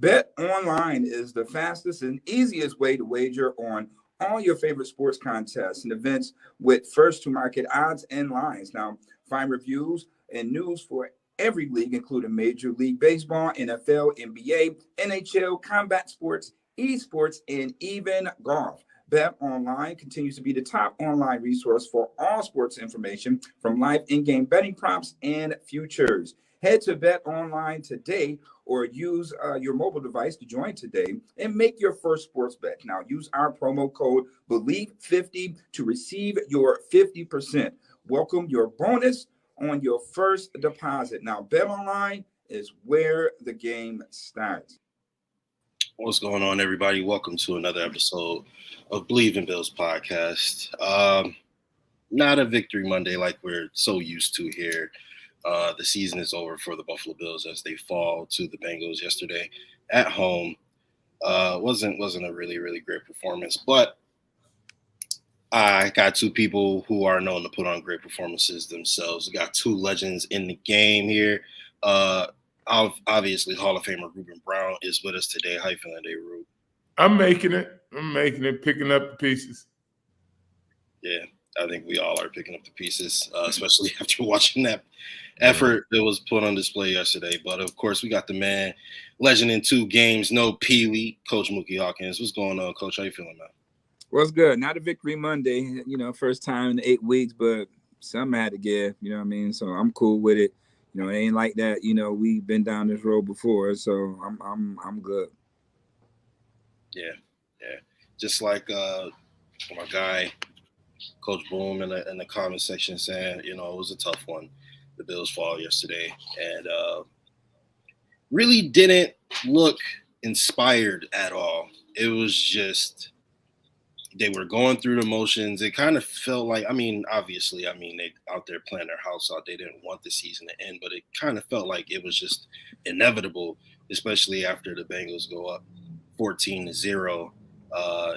Bet online is the fastest and easiest way to wager on all your favorite sports contests and events with first to market odds and lines. Now, find reviews and news for every league, including Major League Baseball, NFL, NBA, NHL, combat sports, esports, and even golf. Bet Online continues to be the top online resource for all sports information from live in-game betting props and futures. Head to Bet Online today or use your mobile device to join today and make your first sports bet. Now, use our promo code BLEAV50 to receive your 50%. Welcome your bonus on your first deposit. Now, Bet Online is where the game starts. What's going on, everybody? Welcome to another episode of BLEAV in Bills podcast. Not a victory Monday like we're so used to here. The season is over for the Buffalo Bills as they fall to the Bengals yesterday at home. Wasn't a really great performance, but I got two people who are known to put on great performances themselves. We got two legends in the game here. Obviously, Hall of Famer Ruben Brown is with us today. How you feeling today, Rube? I'm making it, picking up the pieces. Yeah, I think we all are picking up the pieces, especially after watching that effort that was put on display yesterday. But, of course, we got the man, legend in 2 games, no Pee-wee, Coach Muki Hawkins. What's going on, Coach? How you feeling, man? What's good? Not a victory Monday, first time in 8 weeks, but something I had to give, you know what I mean? So I'm cool with it. It ain't like that. We've been down this road before, so I'm good. Yeah. Just like my guy, Coach Boom, in the comment section saying, it was a tough one. The Bills fall yesterday, and really didn't look inspired at all. It was just they were going through the motions. It kind of felt like, obviously, they out there playing their house out. They didn't want the season to end, but it kind of felt like it was just inevitable, especially after the Bengals go up 14-0.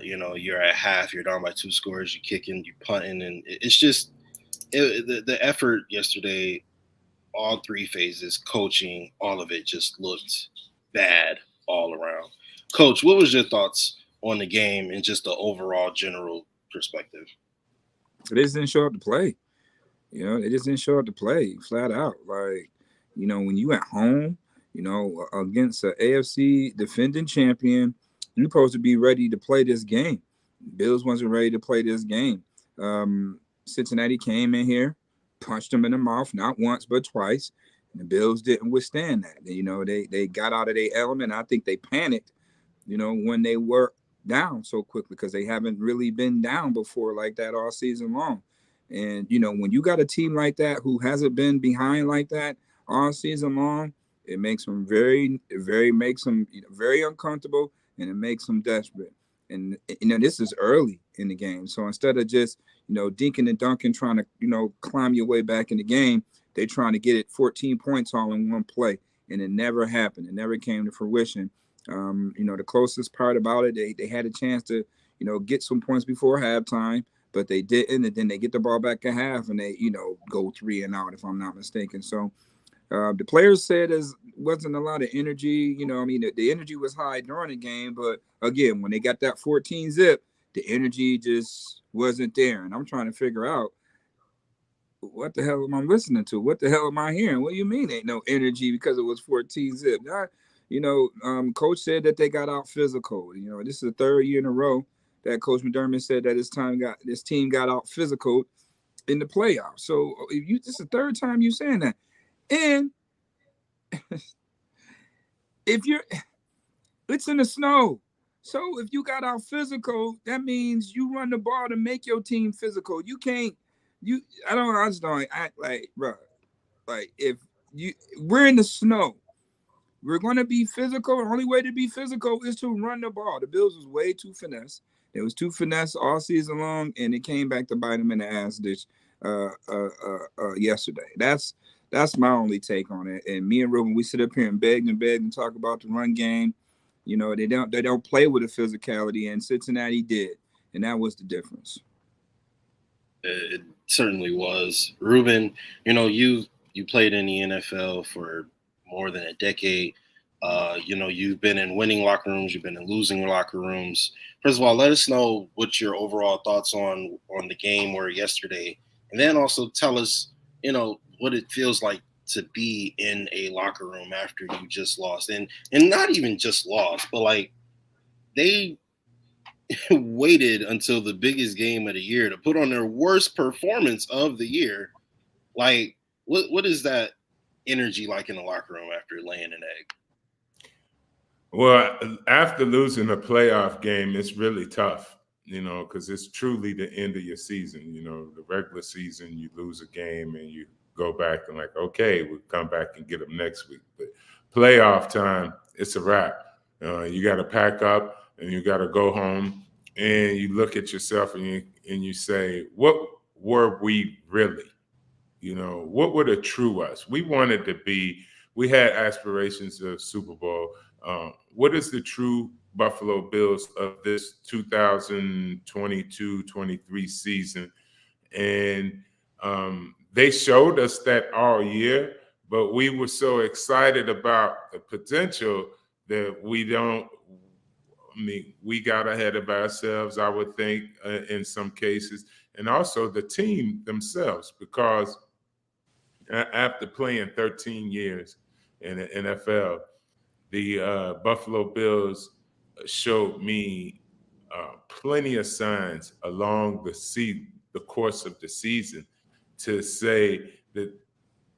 You're at half, you're down by 2 scores, you're kicking, you're punting, and it's just the effort yesterday, all 3 phases, coaching, all of it just looked bad all around. Coach, what was your thoughts on the game and just the overall general perspective? They just didn't show up to play. They just didn't show up to play flat out. Like, when you at home, against an AFC defending champion, you're supposed to be ready to play this game. Bills wasn't ready to play this game. Cincinnati came in here, punched them in the mouth, not once, but twice. And the Bills didn't withstand that. They got out of their element. I think they panicked, when they were down so quickly because they haven't really been down before like that all season long. And, when you got a team like that who hasn't been behind like that all season long, it makes them very uncomfortable, and it makes them desperate. And, this is early in the game. So instead of just, dinking and dunking, trying to, climb your way back in the game, they're trying to get it 14 points all in one play. And it never happened. It never came to fruition. The closest part about it, they had a chance to, get some points before halftime, but they didn't. And then they get the ball back at half and they, go 3 and out, if I'm not mistaken. So the players said there wasn't a lot of energy. The energy was high during the game, but again, when they got that 14 zip, the energy just wasn't there. And I'm trying to figure out, what the hell am I listening to? What the hell am I hearing? What do you mean ain't no energy because it was 14 zip? Coach said that they got out physical. This is the 3rd year in a row that Coach McDermott said that this team got out physical in the playoffs. So this is the 3rd time you're saying that. And it's in the snow. So if you got out physical, that means you run the ball to make your team physical. You can't, I just don't act like, bro, like we're in the snow. We're going to be physical. The only way to be physical is to run the ball. The Bills was way too finesse. It was too finesse all season long, and it came back to bite them in the ass yesterday. That's my only take on it. And me and Ruben, we sit up here and beg and talk about the run game. They don't play with a physicality, and Cincinnati did, and that was the difference. It certainly was. Ruben, you played in the NFL for more than a decade. You've been in winning locker rooms, you've been in losing locker rooms. First of all, let us know what your overall thoughts on the game were yesterday, and then also tell us, what it feels like to be in a locker room after you just lost, and not even just lost, but like they waited until the biggest game of the year to put on their worst performance of the year. Like, what is that energy like in the locker room after laying an egg? Well, after losing a playoff game, it's really tough, because it's truly the end of your season. The regular season, you lose a game and you go back and like, okay, we'll come back and get them next week. But playoff time, it's a wrap. You got to pack up and you got to go home and you look at yourself and you say, what were we really? What were the true us? We wanted to be. We had aspirations of Super Bowl. What is the true Buffalo Bills of this 2022-23 season? And they showed us that all year, but we were so excited about the potential that we got ahead of ourselves, I would think, in some cases, and also the team themselves, because after playing 13 years in the NFL, the Buffalo Bills showed me plenty of signs along the course of the season to say that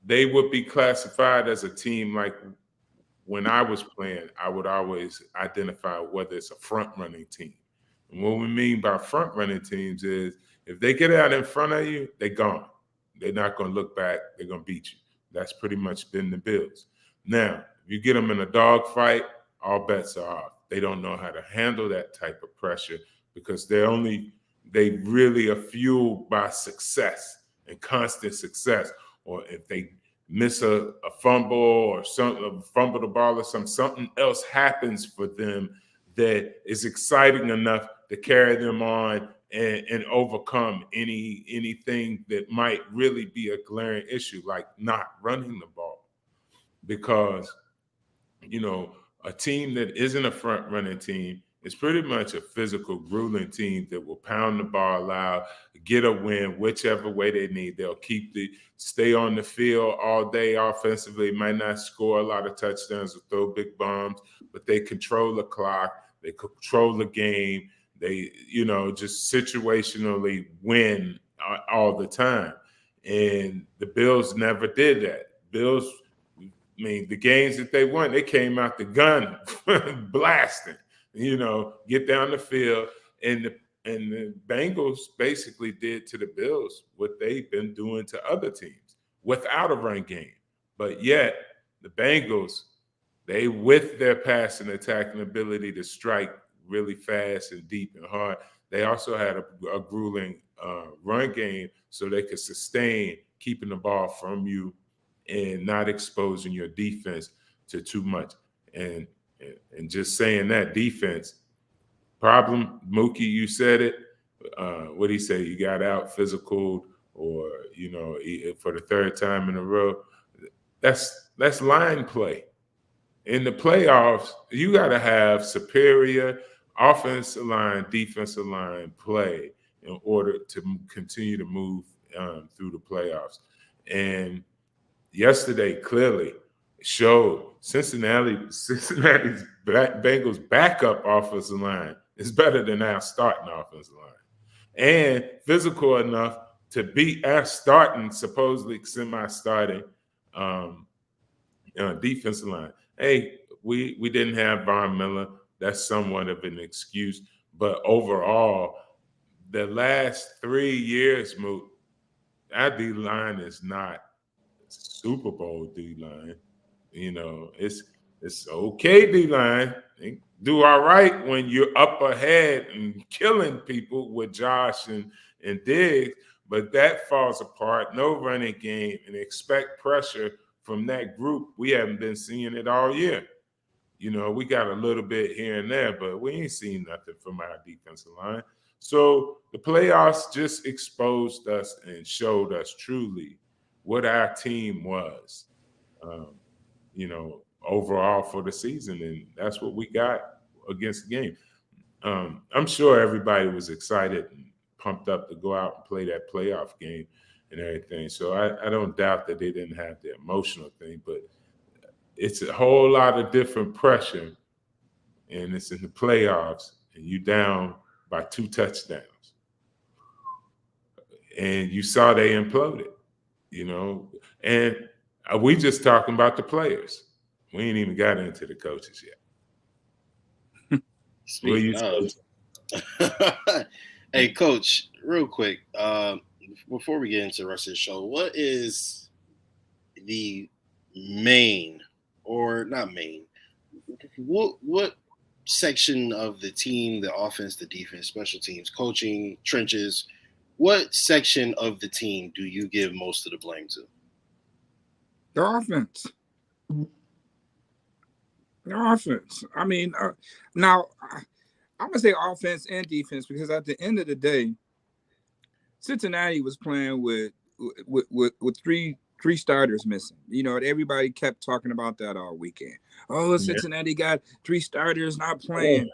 they would be classified as a team. Like when I was playing, I would always identify whether it's a front-running team. And what we mean by front-running teams is if they get out in front of you, they're gone. They're not going to look back. They're going to beat you. That's pretty much been the Bills. Now, if you get them in a dogfight, all bets are off. They don't know how to handle that type of pressure because they really are fueled by success and constant success. Or if they miss a fumble or fumble the ball or something else happens for them that is exciting enough to carry them on and overcome anything that might really be a glaring issue, like not running the ball. Because, a team that isn't a front running team is pretty much a physical, grueling team that will pound the ball out, get a win whichever way they need. They'll stay on the field all day offensively, might not score a lot of touchdowns or throw big bombs, but they control the clock, they control the game. They, just situationally win all the time. And the Bills never did that. Bills, the games that they won, they came out the gun blasting, get down the field. And the Bengals basically did to the Bills what they've been doing to other teams without a run game. But yet the Bengals, they, with their passing attacking ability to strike really fast and deep and hard, they also had a grueling run game so they could sustain keeping the ball from you and not exposing your defense to too much. And just saying that defense problem, Muki, you said it. What did he say? You got out physical, or for the third time in a row. That's line play. In the playoffs, you got to have superior offensive line, defensive line play in order to continue to move through the playoffs. And yesterday clearly showed Cincinnati's Bengals backup offensive line is better than our starting offensive line, and physical enough to beat our starting, supposedly semi-starting defensive line. Hey, we didn't have Von Miller. That's somewhat of an excuse. But overall, the last 3 years, Moot, our D-line is not Super Bowl D-line. It's okay D-line. They do all right when you're up ahead and killing people with Josh and Diggs, but that falls apart. No running game, and expect pressure from that group. We haven't been seeing it all year. We got a little bit here and there, but we ain't seen nothing from our defensive line. So the playoffs just exposed us and showed us truly what our team was, overall for the season, and that's what we got against the game. I'm sure everybody was excited and pumped up to go out and play that playoff game and everything. So I don't doubt that they didn't have the emotional thing, but it's a whole lot of different pressure, and it's in the playoffs, and you down by 2 touchdowns. And you saw they imploded, and we just talking about the players. We ain't even got into the coaches yet. Speaking of, hey, Coach, real quick, before we get into the rest of the show, what is the main, or not main, what section of the team, the offense, the defense, special teams, coaching, trenches, what section of the team do you give most of the blame to? The offense. The offense. I mean, now I'm gonna say offense and defense, because at the end of the day, Cincinnati was playing with three starters missing. Everybody kept talking about that all weekend. Oh, Cincinnati got 3 starters not playing.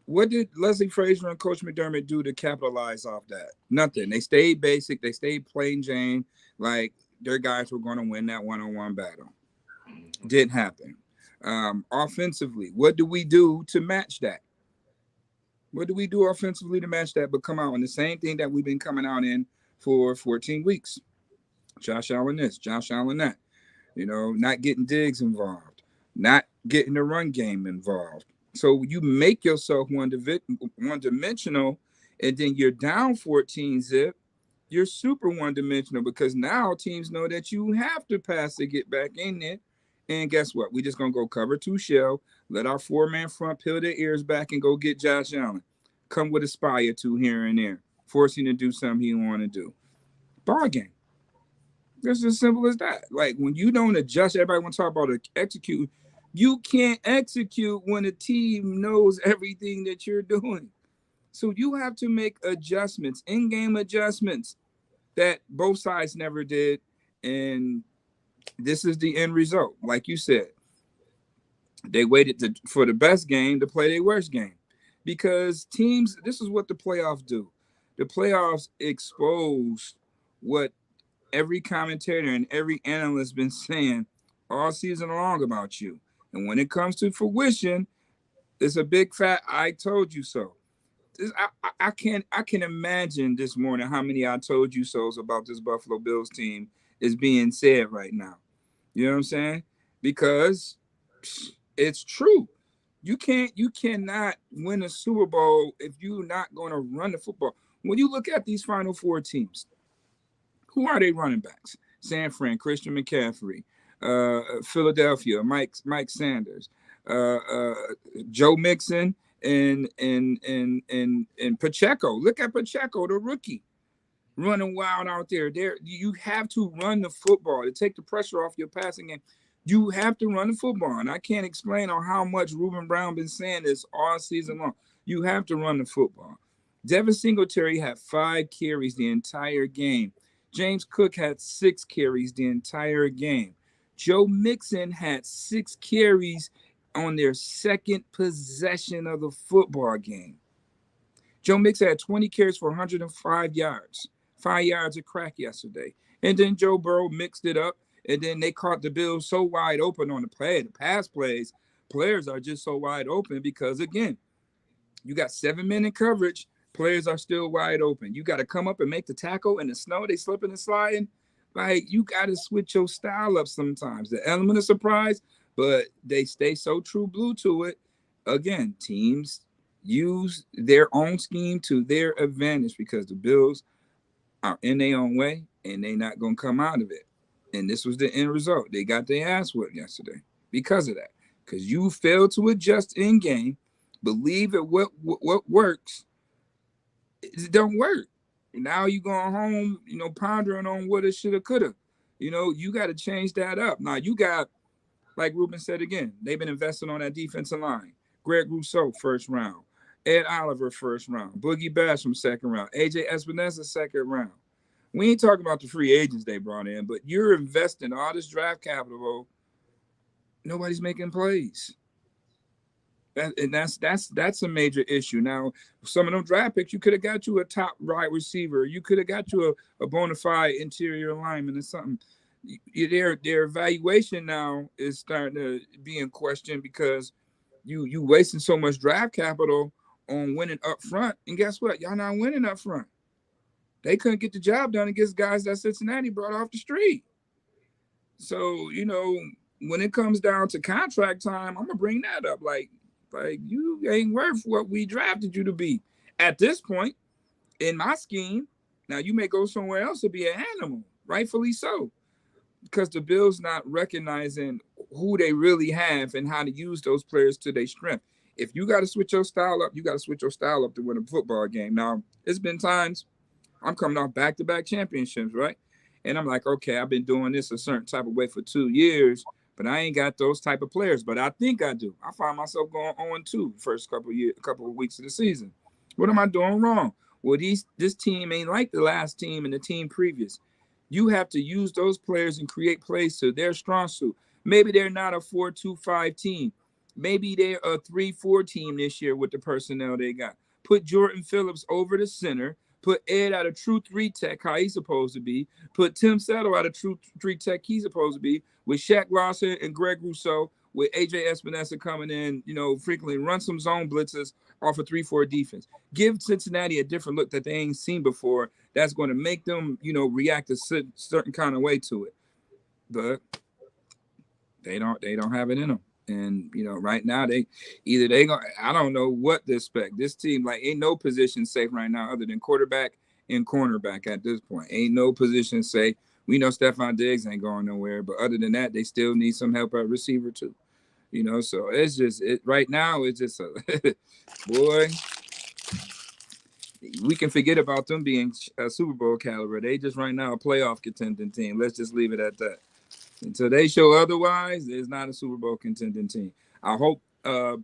What did Leslie Frazier and Coach McDermott do to capitalize off that? Nothing. They stayed basic. They stayed plain Jane. Like, their guys were going to win that one-on-one battle. Didn't happen. Offensively, what do we do to match that? What do we do offensively to match that, but come out in the same thing that we've been coming out in for 14 weeks? Josh Allen this, Josh Allen that. Not getting Diggs involved, not getting the run game involved. So you make yourself one-dimensional, and then you're down 14 zip. You're super one-dimensional, because now teams know that you have to pass to get back in there. And guess what? We're just going to go cover 2 shell, let our 4-man front peel their ears back and go get Josh Allen. Come with a spy or 2 here and there, force him to do something he want to do. Ball game. It's as simple as that. Like, when you don't adjust, everybody want to talk about execute. You can't execute when a team knows everything that you're doing. So you have to make adjustments, in-game adjustments, that both sides never did. And this is the end result. Like you said, they waited for the best game to play their worst game. Because teams, this is what the playoffs do. The playoffs expose what every commentator and every analyst been saying all season long about you. And when it comes to fruition, it's a big fat I told you so. I can imagine this morning how many I told you so's about this Buffalo Bills team is being said right now. You know what I'm saying? Because it's true. You cannot win a Super Bowl if you're not going to run the football. When you look at these Final Four teams, who are they running backs? San Fran, Christian McCaffrey, Philadelphia, Mike Sanders, Joe Mixon, and Pacheco. Look at Pacheco, the rookie, running wild out there. You have to run the football to take the pressure off your passing game. You have to run the football, and I can't explain on how much Ruben Brown been saying this all season long. You have to run the football. Devin Singletary had 5 carries the entire game. James Cook had 6 carries the entire game. Joe Mixon had 6 carries on their second possession of the football game. Joe Mixon had 20 carries for 105 yards, 5 yards of crack yesterday. And then Joe Burrow mixed it up, and then they caught the Bills so wide open on the pass plays. Players are just so wide open because, again, you got 7 men in coverage. Players are still wide open. You got to come up and make the tackle in the snow. They slipping and sliding. Like, you got to switch your style up sometimes. The element of surprise, but they stay so true blue to it. Again, teams use their own scheme to their advantage because the Bills are in their own way, and they're not going to come out of it. And this was the end result. They got their ass whipped yesterday because of that. Because you failed to adjust in game, believe at what works. It don't work. Now you going home, pondering on what it shoulda, coulda. You got to change that up. Now you got, like Ruben said again, they've been investing on that defensive line. Greg Rousseau, first round. Ed Oliver, first round. Boogie Basham, second round. AJ Espinosa, second round. We ain't talking about the free agents they brought in, but you're investing all this draft capital Nobody's making plays. And that's a major issue. Now, some of them draft picks, you could have got you a top wide receiver. You could have got you a bona fide interior lineman or something. Their evaluation now is starting to be in question because you wasting so much draft capital on winning up front. And guess what? Y'all not winning up front. They couldn't get the job done against guys that Cincinnati brought off the street. So, when it comes down to contract time, I'm gonna bring that up. Like you ain't worth what we drafted you to be. At this point, in my scheme, now you may go somewhere else to be an animal, rightfully so, because the Bills not recognizing who they really have and how to use those players to their strength. If you got to switch your style up, you got to switch your style up to win a football game. Now, it's been times I'm coming off back-to-back championships, right? And I'm like, okay, I've been doing this a certain type of way for 2 years, but I ain't got those type of players. But I think I do. I find myself going 0-2 first couple of weeks of the season. What am I doing wrong? Well, this team ain't like the last team and the team previous. You have to use those players and create plays to their strong suit. Maybe they're not a 4-2-5 team. Maybe they're a 3-4 team this year with the personnel they got. Put Jordan Phillips over the center. Put Ed out of true 3-tech, how he's supposed to be. Put Tim Settle out of true 3-tech, he's supposed to be. With Shaq Lawson and Greg Rousseau, with AJ Espinosa coming in, frequently run some zone blitzes off a 3-4 defense. Give Cincinnati a different look that they ain't seen before. That's going to make them, react a certain kind of way to it. But they don't have it in them. And right now I don't know what to expect. This team, like, ain't no position safe right now other than quarterback and cornerback at this point. Ain't no position safe. We know Stephon Diggs ain't going nowhere, but other than that, they still need some help at receiver too. So it's just right now. It's just boy. We can forget about them being a Super Bowl caliber. They just right now a playoff contending team. Let's just leave it at that. Until they show otherwise, it's not a Super Bowl contending team. I hope the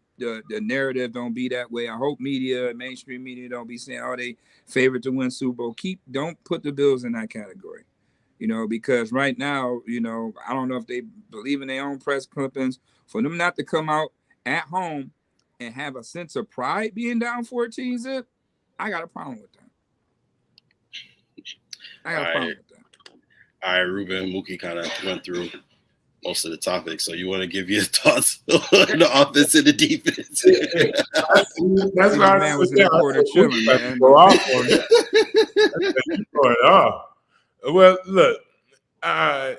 narrative don't be that way. I hope mainstream media don't be saying, oh, they favorite to win Super Bowl. Don't put the Bills in that category, because right now, I don't know if they believe in their own press clippings. For them not to come out at home and have a sense of pride being down 14-zip, I got a problem with that. All right, Ruben, Muki kind of went through most of the topics. So you want to give your thoughts on the offense and the defense? That's why man was in the quarter chilling, man. Go off on that. Well, look,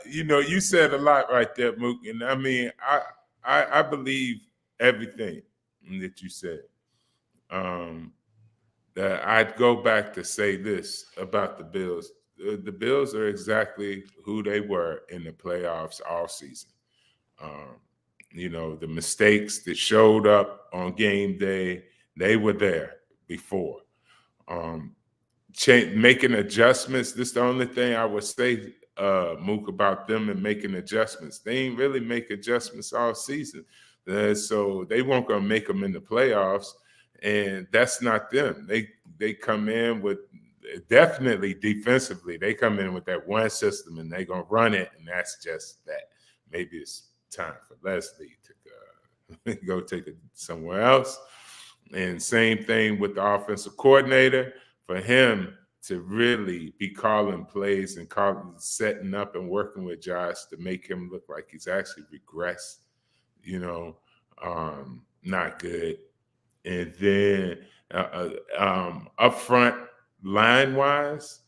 you said a lot right there, Muki. And I mean, I believe everything that you said. That I'd go back to say this about the Bills. The Bills are exactly who they were in the playoffs all season. The mistakes that showed up on game day, they were there before. Making adjustments, this is the only thing I would say, Mook, about them and making adjustments. They ain't really make adjustments all season. So they weren't going to make them in the playoffs, and that's not them. They come in with, definitely defensively, they come in with that one system and they're going to run it, and that's just that. Maybe it's time for Leslie to go take it somewhere else. And same thing with the offensive coordinator, for him to really be calling plays and setting up and working with Josh to make him look like he's actually regressed, not good. And then up front, line-wise,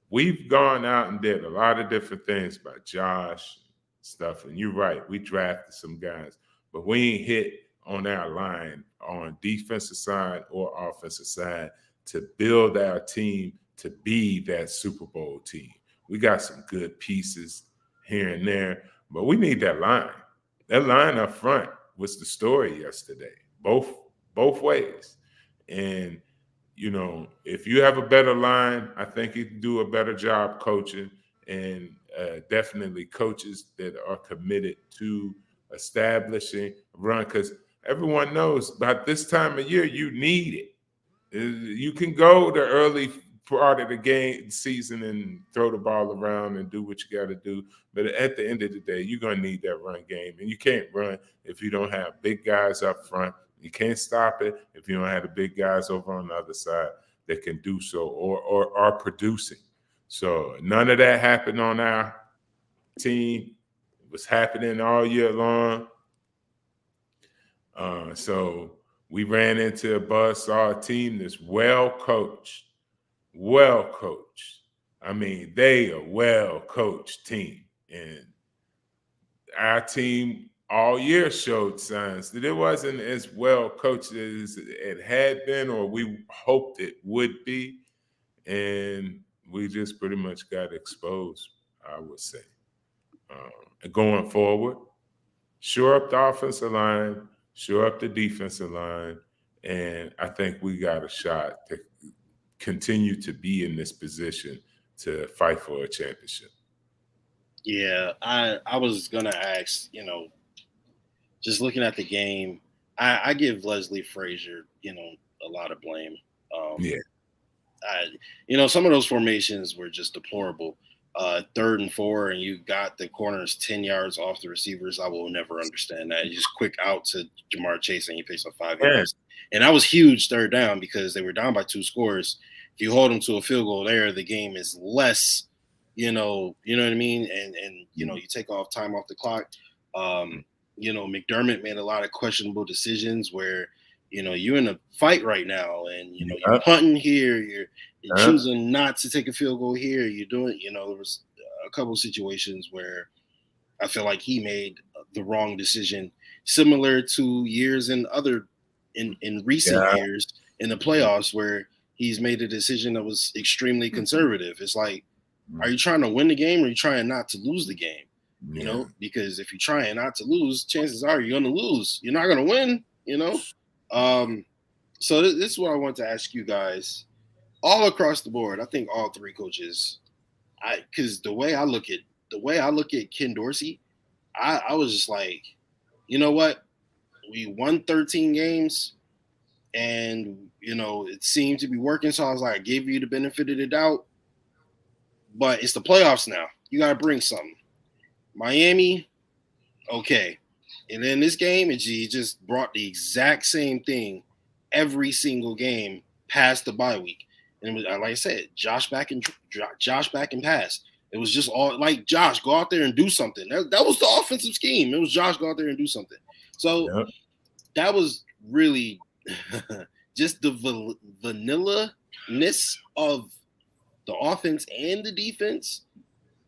we've gone out and did a lot of different things by Josh stuff. And you're right, we drafted some guys, but we ain't hit on our line on defensive side or offensive side to build our team to be that Super Bowl team. We got some good pieces here and there, but we need that line. That line up front was the story yesterday, both ways. And if you have a better line, I think you can do a better job coaching, and definitely coaches that are committed to establishing a run, because everyone knows about this time of year, you need it. You can go the early part of the game season and throw the ball around and do what you got to do. But at the end of the day, you're going to need that run game. And you can't run if you don't have big guys up front. You can't stop it if you don't have the big guys over on the other side that can do so or are producing. So none of that happened on our team. It was happening all year long. So we ran into a bus, saw a team that's well coached. I mean, they a well-coached team. And our team all year showed signs that it wasn't as well coached as it had been or we hoped it would be. And we just pretty much got exposed, I would say. Going forward, shore up the offensive line, shore up the defensive line, and I think we got a shot to continue to be in this position to fight for a championship. Yeah, I was gonna ask, just looking at the game, I give Leslie Frazier, a lot of blame. Some of those formations were just deplorable. 3rd and 4, and you got the corners 10 yards off the receivers. I will never understand that. You just quick out to Jamar Chase and you face up 5 yards. And that was huge 3rd down because they were down by 2 scores. If you hold them to a field goal there, the game is less, you know what I mean? And you take off time off the clock. McDermott made a lot of questionable decisions where, you're in a fight right now and, you're punting here, you're choosing not to take a field goal here. You're doing, there was a couple of situations where I feel like he made the wrong decision, similar to years in recent years in the playoffs where he's made a decision that was extremely conservative. It's like, are you trying to win the game or are you trying not to lose the game? Because if you're trying not to lose, chances are you're going to lose. You're not going to win, So this is what I want to ask you guys all across the board. I think all 3 coaches, because the way I look at Ken Dorsey, I was just like, you know what? We won 13 games and, it seemed to be working. So I was like, I gave you the benefit of the doubt, but it's the playoffs now. You got to bring something. Miami, okay. And then this game, he just brought the exact same thing every single game past the bye week. And it was, like I said, Josh back and pass. It was just all like, Josh, go out there and do something. That was the offensive scheme. It was Josh, go out there and do something. So that was really just the vanilla-ness of the offense and the defense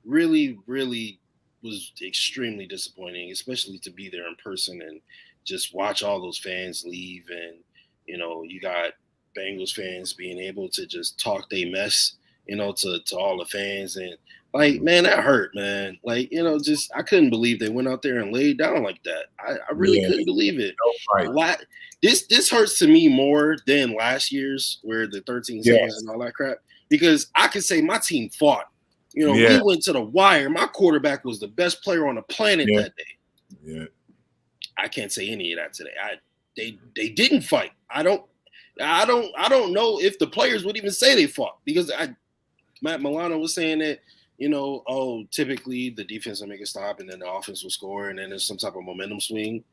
really, really was extremely disappointing, especially to be there in person and just watch all those fans leave. And, you got Bengals fans being able to just talk they mess, to all the fans. And like, man, that hurt, man. Like, I couldn't believe they went out there and laid down like that. I really couldn't believe it. This hurts to me more than last year's where the 13 seconds and all that crap, because I could say my team fought. We went to the wire. My quarterback was the best player on the planet that day. Yeah. I can't say any of that today. They didn't fight. I don't know if the players would even say they fought, because Matt Milano was saying that, typically the defense will make a stop and then the offense will score and then there's some type of momentum swing. There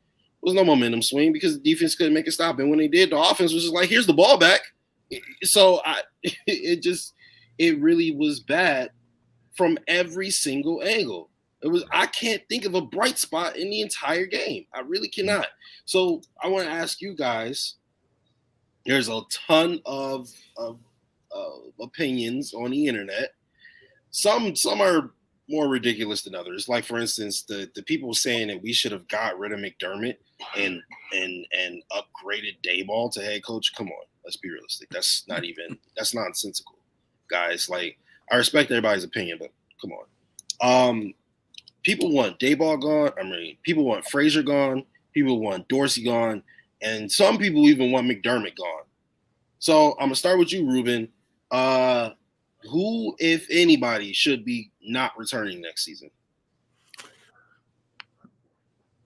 was no momentum swing because the defense couldn't make a stop. And when they did, the offense was just like, here's the ball back. So it really was bad from every single angle. I can't think of a bright spot in the entire game. I really cannot. So I want to ask you guys, there's a ton of opinions on the internet. Some are more ridiculous than others. Like, for instance, the people saying that we should have got rid of McDermott and upgraded Dayball to head coach. Come on, let's be realistic. That's nonsensical, guys. Like, I respect everybody's opinion, but come on. People want Dayball gone. People want Frazier gone. People want Dorsey gone. And some people even want McDermott gone. So I'm going to start with you, Ruben. Who, if anybody, should be not returning next season?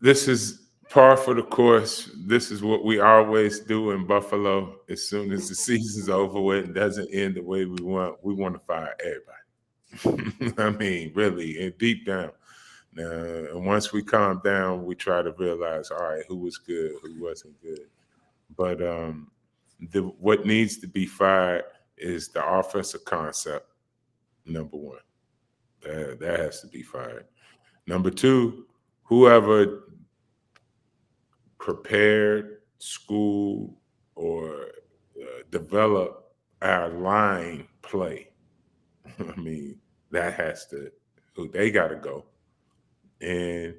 This is par for the course. This is what we always do in Buffalo. As soon as the season's over with and doesn't end the way we want to fire everybody. I mean, really, and deep down. And once we calm down, we try to realize, all right, who was good, who wasn't good. But what needs to be fired is the offensive concept, number one. That has to be fired. Number two, whoever prepared, schooled, or developed our line play. I mean, they got to go. And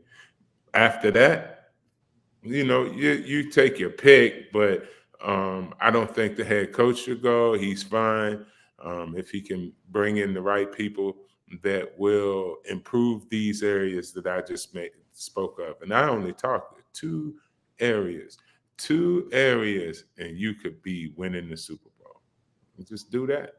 after that, you take your pick, but I don't think the head coach should go. He's fine if he can bring in the right people that will improve these areas that I just spoke of. And I only talked two areas, and you could be winning the Super Bowl. Just do that.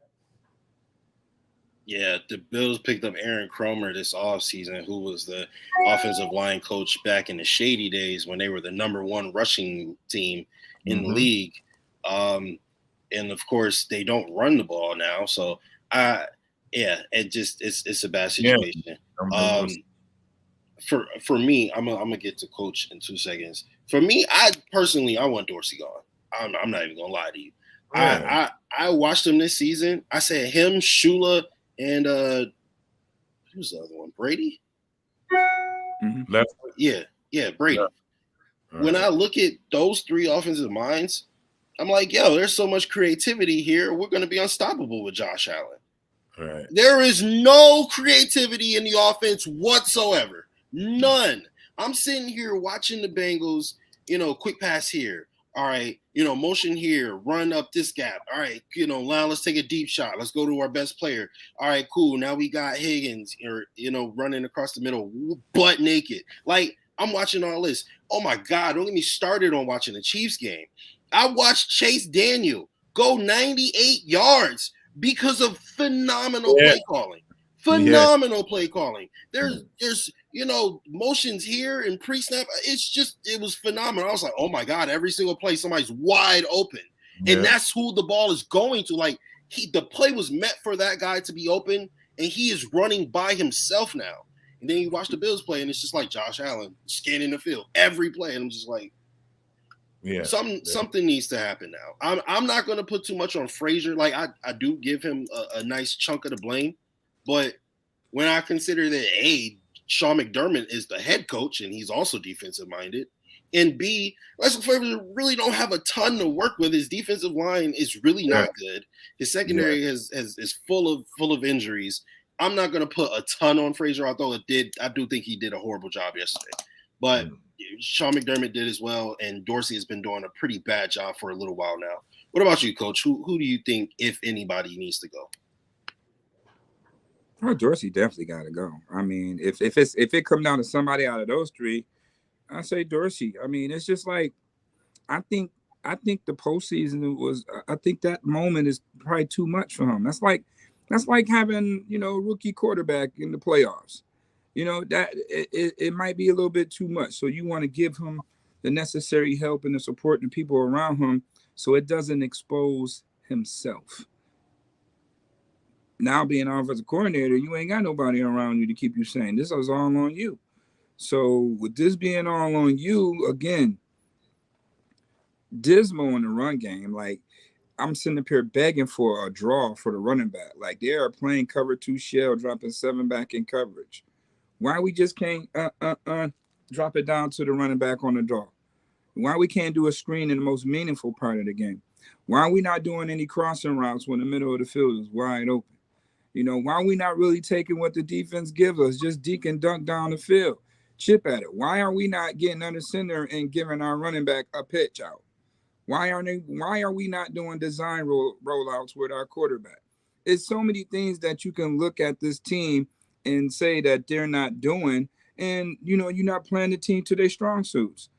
Yeah, the Bills picked up Aaron Kromer this offseason, who was the offensive line coach back in the shady days when they were the number one rushing team in the league. And of course, they don't run the ball now. So it's a bad situation. For me, I'm gonna get to coach in 2 seconds. For me, I want Dorsey gone. I'm not even gonna lie to you. Yeah. I watched him this season. I said him, Shula, and who's the other one? Brady? Left. Yeah, Brady. Yeah. When I look at those three offensive minds, I'm like, yo, there's so much creativity here. We're going to be unstoppable with Josh Allen. Right. There is no creativity in the offense whatsoever. None. I'm sitting here watching the Bengals, quick pass here. All right, motion here, run up this gap. All right, now let's take a deep shot. Let's go to our best player. All right, cool. Now we got Higgins, running across the middle, butt naked. Like, I'm watching all this. Oh, my God, don't get me started on watching the Chiefs game. I watched Chase Daniel go 98 yards because of phenomenal play calling. Phenomenal play calling. There's motions here and pre-snap. It was phenomenal. I was like, oh my God, every single play, somebody's wide open. Yeah. And that's who the ball is going to. Like, the play was meant for that guy to be open, and he is running by himself now. And then you watch the Bills play, and it's just like Josh Allen scanning the field every play. And I'm just like, something needs to happen now. I'm not going to put too much on Frazier. Like, I do give him a nice chunk of the blame. But when I consider that, Sean McDermott is the head coach, and he's also defensive-minded, and B, Leslie Frazier really don't have a ton to work with. His defensive line is really not good. His secondary is full of injuries. I'm not going to put a ton on Frazier, although I do think he did a horrible job yesterday. But Sean McDermott did as well, and Dorsey has been doing a pretty bad job for a little while now. What about you, Coach? Who do you think, if anybody, needs to go? Oh, Dorsey definitely got to go. I mean, if it come down to somebody out of those three, I say Dorsey. I mean, it's just like I think the postseason was. I think that moment is probably too much for him. That's like having a rookie quarterback in the playoffs. That it might be a little bit too much. So you want to give him the necessary help and the support and people around him, so it doesn't expose himself. Now being offensive coordinator, you ain't got nobody around you to keep you sane. This is all on you. So with this being all on you, again, dismal in the run game. Like, I'm sitting up here begging for a draw for the running back. Like, they are playing cover 2 shell, dropping 7 back in coverage. Why we just can't drop it down to the running back on the draw? Why we can't do a screen in the most meaningful part of the game? Why are we not doing any crossing routes when the middle of the field is wide open? Why are we not really taking what the defense gives us, just deke and dunk down the field, chip at it? Why are we not getting under center and giving our running back a pitch out? Why are we not doing design rollouts with our quarterback? It's so many things that you can look at this team and say that they're not doing, and you're not playing the team to their strong suits.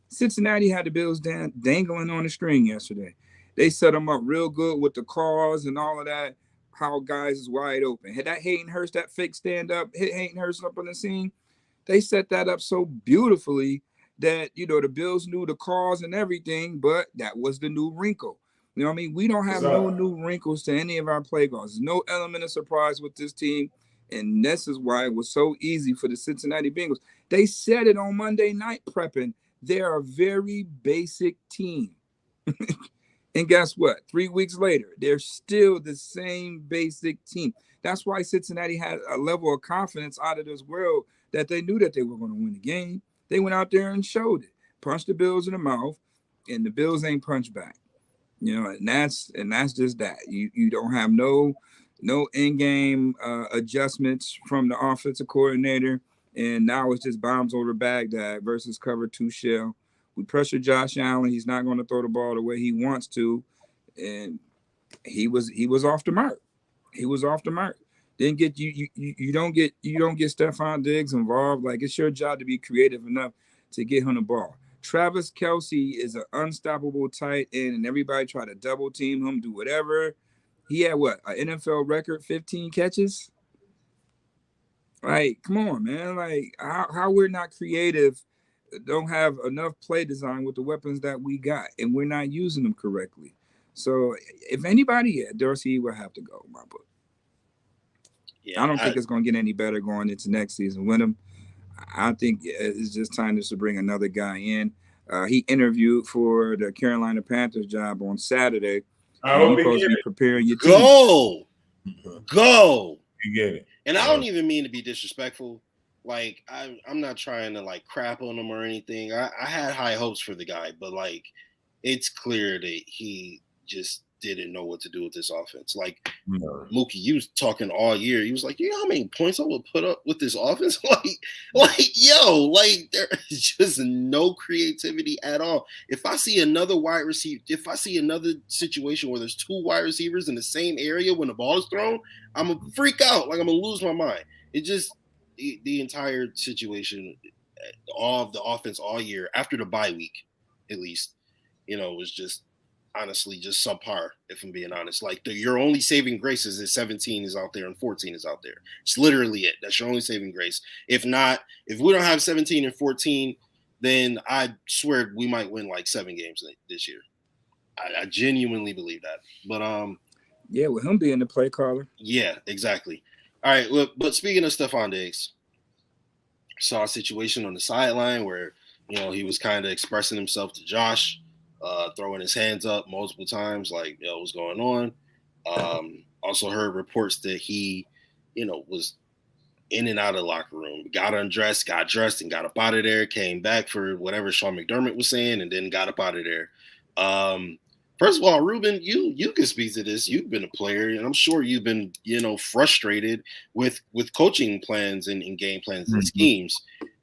Cincinnati had the Bills dangling on the string yesterday. They set them up real good with the calls and all of that. How guys is wide open. Had that Hayden Hurst, that fake stand up, hit Hayden Hurst up on the scene. They set that up so beautifully, that, the Bills knew the cause and everything, but that was the new wrinkle. You know what I mean? We don't have no new wrinkles to any of our play calls. There's no element of surprise with this team. And this is why it was so easy for the Cincinnati Bengals. They said it on Monday Night Prepping. They're a very basic team. And guess what? 3 weeks later, they're still the same basic team. That's why Cincinnati had a level of confidence out of this world that they knew that they were going to win the game. They went out there and showed it, punched the Bills in the mouth, and the Bills ain't punched back. And that's just that. You don't have no in-game adjustments from the offensive coordinator, and now it's just bombs over Baghdad versus cover 2 shell. We pressure Josh Allen. He's not going to throw the ball the way he wants to, and he was off the mark. He was off the mark. Didn't get you don't get Stephon Diggs involved. Like, it's your job to be creative enough to get him the ball. Travis Kelce is an unstoppable tight end, and everybody try to double team him, do whatever. He had what, an NFL record 15 catches? Like, come on, man. Like, how we're not creative, don't have enough play design with the weapons that we got, and we're not using them correctly. So if anybody, Dorsey will have to go, my book. Yeah, I don't think it's going to get any better going into next season with him. I think it's just time to bring another guy in. He interviewed for the Carolina Panthers job on Saturday. You're supposed to be preparing your team. Go. You get it. And I don't even mean to be disrespectful. Like, I'm not trying to, like, crap on him or anything. I had high hopes for the guy, but, like, it's clear that he just didn't know what to do with this offense. Like, Muki, you was talking all year. He was like, you know how many points I would put up with this offense? Like there's just no creativity at all. If I see another wide receiver, if I see another situation where there's 2 wide receivers in the same area when the ball is thrown, I'm going to freak out. Like, I'm going to lose my mind. It just, the entire situation, all of the offense all year, after the bye week, at least, was just, honestly, just subpar, if I'm being honest. Like, your only saving grace is that 17 is out there and 14 is out there. It's literally it. That's your only saving grace. If we don't have 17 and 14, then I swear we might win like 7 games this year. I genuinely believe that. But yeah, with him being the play caller. Yeah, exactly. All right, but speaking of Stephon Diggs, saw a situation on the sideline where he was kind of expressing himself to Josh. Throwing his hands up multiple times, like, what's going on? Also heard reports that he, was in and out of the locker room, got undressed, got dressed, and got up out of there, came back for whatever Sean McDermott was saying, and then got up out of there. First of all, Ruben, you can speak to this. You've been a player, and I'm sure you've been, frustrated with coaching plans and game plans and schemes.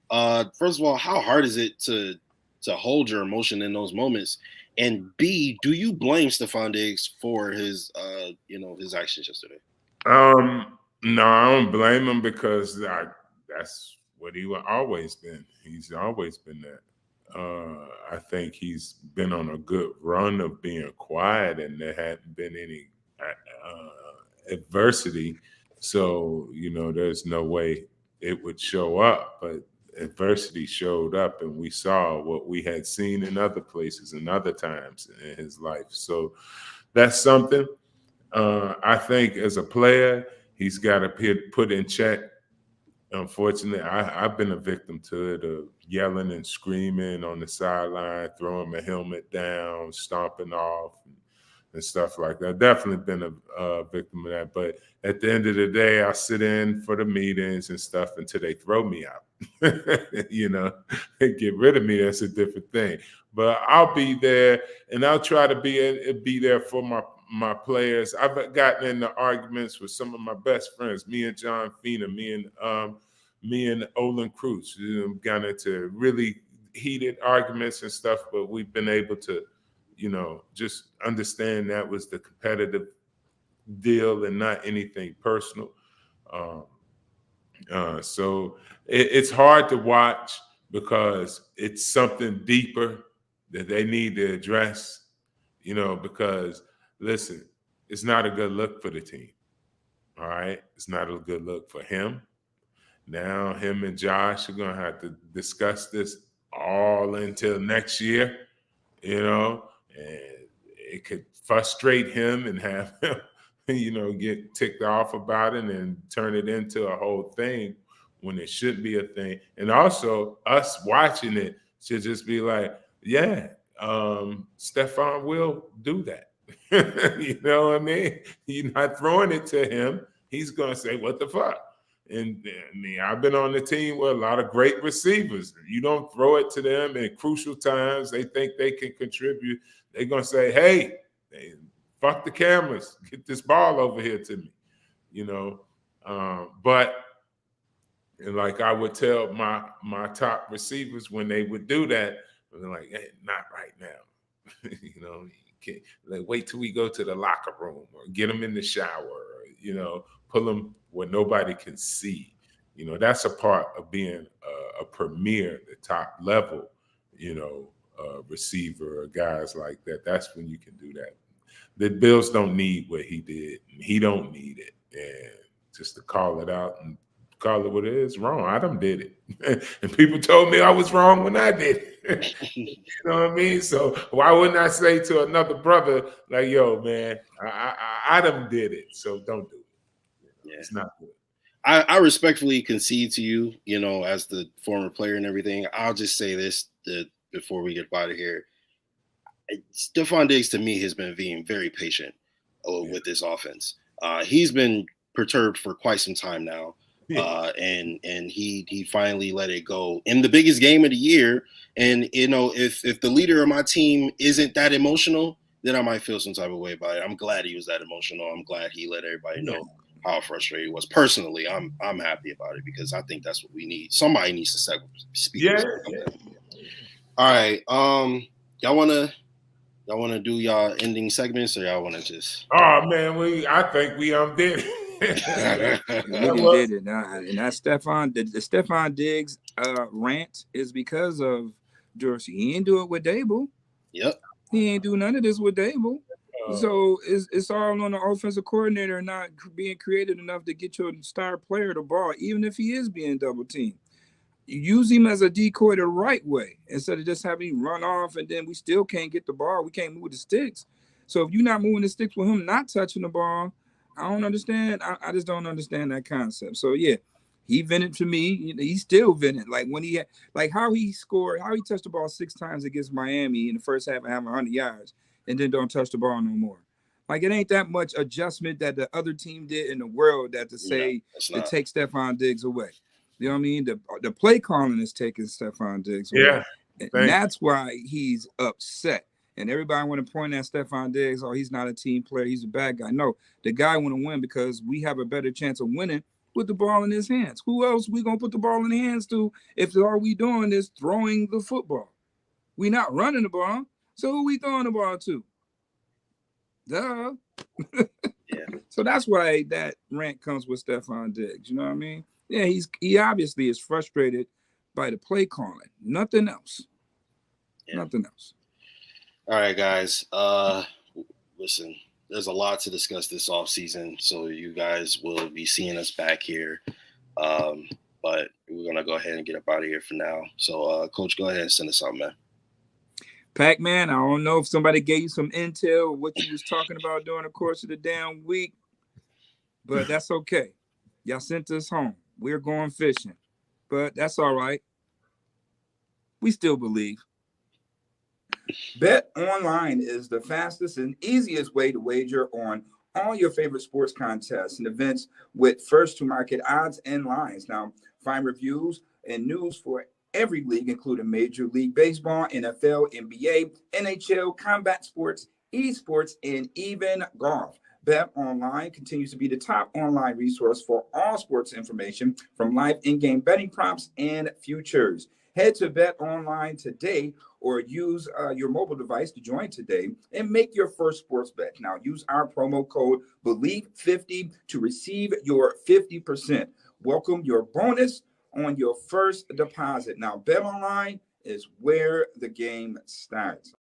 First of all, how hard is it to hold your emotion in those moments? And B, do you blame Stephon Diggs for his his actions yesterday? No, I don't blame him, because that's what he always been. He's always been that. I think he's been on a good run of being quiet, and there hadn't been any adversity. So, there's no way it would show up, but adversity showed up, and we saw what we had seen in other places and other times in his life. So that's something. I think as a player, he's got to put in check. Unfortunately, I've been a victim to it, of yelling and screaming on the sideline, throwing my helmet down, stomping off, and stuff like that. I've definitely been a victim of that. But at the end of the day, I sit in for the meetings and stuff until they throw me out. They get rid of me. That's a different thing. But I'll be there, and I'll try to be there for my players. I've gotten into arguments with some of my best friends, me and John Fina, me and Olin Cruz. Got into really heated arguments and stuff, but we've been able to, just understand that was the competitive deal and not anything personal. So it's hard to watch, because it's something deeper that they need to address, because, listen, it's not a good look for the team. All right? It's not a good look for him. Now him and Josh are going to have to discuss this all until next year, and it could frustrate him and have him, get ticked off about it and turn it into a whole thing when it should be a thing. And also us watching it should just be like, yeah, Stephon will do that. You know what I mean? You're not throwing it to him. He's going to say, what the fuck? And I mean, I've been on the team with a lot of great receivers. You don't throw it to them in crucial times. They think they can contribute. They're going to say, hey, fuck the cameras. Get this ball over here to me, But and like I would tell my top receivers when they would do that, they're like, hey, not right now. You can't, like, wait till we go to the locker room or get them in the shower, or, pull them where nobody can see. That's a part of being a premier, the top level, receiver or guys like that. That's when you can do that. The Bills don't need what he did. He don't need it. And just to call it out and call it what it is, wrong. I done did it. And people told me I was wrong when I did it. You know what I mean? So why wouldn't I say to another brother, like, yo, man, I done did it, so don't do it. Yeah. It's not good. I respectfully concede to you, as the former player and everything. I'll just say this before we get out of here. Stephon Diggs, to me, has been being very patient with this offense. He's been perturbed for quite some time now. And he finally let it go in the biggest game of the year. And, if the leader of my team isn't that emotional, then I might feel some type of way about it. I'm glad he was that emotional. I'm glad he let everybody know how frustrated he was. Personally, I'm happy about it because I think that's what we need. Somebody needs to speak. Yeah. All right. Y'all wanna do y'all ending segments, or y'all wanna just? Oh man, I think we did it. We did it. And that the Stephon Diggs rant is because of Dorsey. He ain't do it with Dable. Yep. He ain't do none of this with Dable. So it's all on the offensive coordinator not being creative enough to get your star player the ball, even if he is being double teamed. You use him as a decoy the right way instead of just having him run off, and then we still can't get the ball. We can't move the sticks. So if you're not moving the sticks with him not touching the ball, I don't understand. I just don't understand that concept. So yeah, he vented to me. He still vented. Like when he had, like how he touched the ball 6 times against Miami in the first half and having 100 yards, and then don't touch the ball no more. Like it ain't that much adjustment that the other team did in the world that to say to take Stephon Diggs away. You know what I mean? The play calling is taking Stephon Diggs away. Yeah. And that's why he's upset. And everybody want to point at Stephon Diggs, oh, he's not a team player, he's a bad guy. No, the guy want to win because we have a better chance of winning with the ball in his hands. Who else we going to put the ball in the hands to if all we doing is throwing the football? We not running the ball. So who we throwing the ball to? Duh. Yeah. So that's why that rant comes with Stephon Diggs. You know what I mean? Yeah, he obviously is frustrated by the play calling. Nothing else. Yeah. Nothing else. All right, guys. Listen, there's a lot to discuss this offseason, so you guys will be seeing us back here. But we're going to go ahead and get up out of here for now. So, Coach, go ahead and send us out, man. Pac-Man, I don't know if somebody gave you some intel what you was talking about during the course of the damn week, but that's okay. Y'all sent us home. We're going fishing, but that's all right. We still believe. Bet Online is the fastest and easiest way to wager on all your favorite sports contests and events with first-to-market odds and lines. Now, find reviews and news for every league, including Major League Baseball, NFL, NBA, NHL, combat sports, esports, and even golf. Bet Online continues to be the top online resource for all sports information from live in-game betting props and futures. Head to Bet Online today or use your mobile device to join today and make your first sports bet. Now, use our promo code BLEAV50 to receive your 50%. Welcome your bonus on your first deposit. Now, Bet Online is where the game starts.